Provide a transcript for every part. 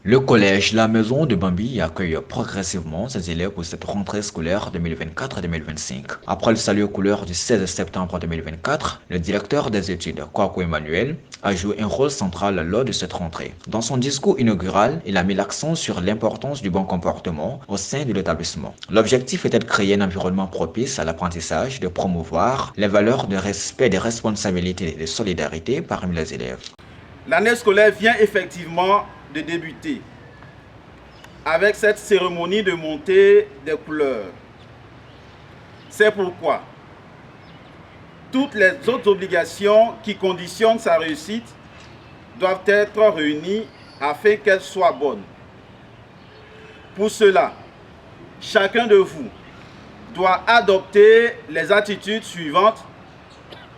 Le collège La Maison de Bambi accueille progressivement ses élèves pour cette rentrée scolaire 2024-2025. Après le salut aux couleurs du 16 septembre 2024, le directeur des études, Kwaku Emmanuel, a joué un rôle central lors de cette rentrée. Dans son discours inaugural, il a mis l'accent sur l'importance du bon comportement au sein de l'établissement. L'objectif était de créer un environnement propice à l'apprentissage, de promouvoir les valeurs de respect, de responsabilité et de solidarité parmi les élèves. L'année scolaire vient effectivement de débuter avec cette cérémonie de montée des couleurs. C'est pourquoi toutes les autres obligations qui conditionnent sa réussite doivent être réunies afin qu'elle soit bonne. Pour cela, chacun de vous doit adopter les attitudes suivantes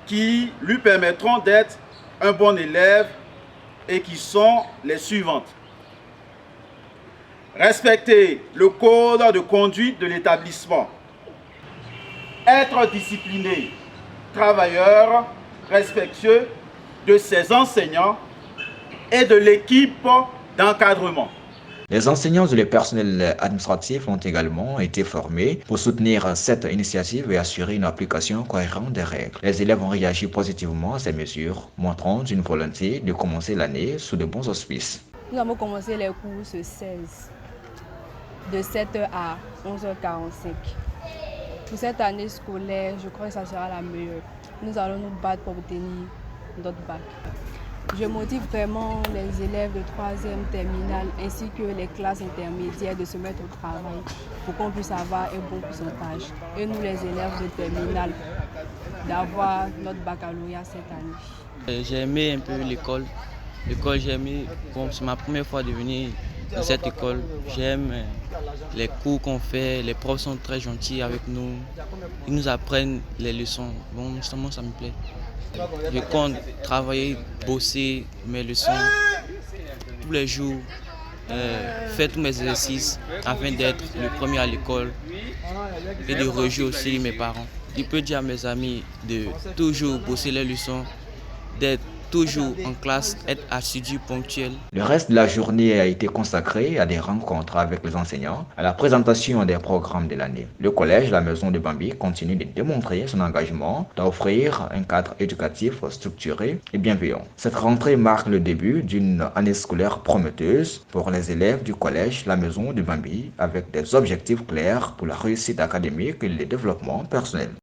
qui lui permettront d'être un bon élève et qui sont les suivantes. Respecter le code de conduite de l'établissement. Être discipliné, travailleur, respectueux de ses enseignants et de l'équipe d'encadrement. Les enseignants et les personnels administratifs ont également été formés pour soutenir cette initiative et assurer une application cohérente des règles. Les élèves ont réagi positivement à ces mesures, montrant une volonté de commencer l'année sous de bons auspices. Nous avons commencé les cours ce 16, de 7h à 11h45. Pour cette année scolaire, je crois que ça sera la meilleure. Nous allons nous battre pour obtenir notre bac. Je motive vraiment les élèves de 3e terminale ainsi que les classes intermédiaires de se mettre au travail pour qu'on puisse avoir un bon pourcentage. Et nous, les élèves de terminale, d'avoir notre baccalauréat cette année. J'ai aimé un peu l'école. L'école, j'ai aimé, c'est ma première fois de venir dans cette école. J'aime les cours qu'on fait, les profs sont très gentils avec nous. Ils nous apprennent les leçons. Bon, justement, ça me plaît. Je compte travailler, bosser mes leçons tous les jours, faire tous mes exercices afin d'être le premier à l'école et de rejoindre aussi mes parents. Je peux dire à mes amis de toujours bosser les leçons, d'être toujours en classe, être assidu, ponctuel. Le reste de la journée a été consacré à des rencontres avec les enseignants, à la présentation des programmes de l'année. Le collège La Maison de Bambi continue de démontrer son engagement d'offrir un cadre éducatif structuré et bienveillant. Cette rentrée marque le début d'une année scolaire prometteuse pour les élèves du collège La Maison de Bambi avec des objectifs clairs pour la réussite académique et le développement personnel.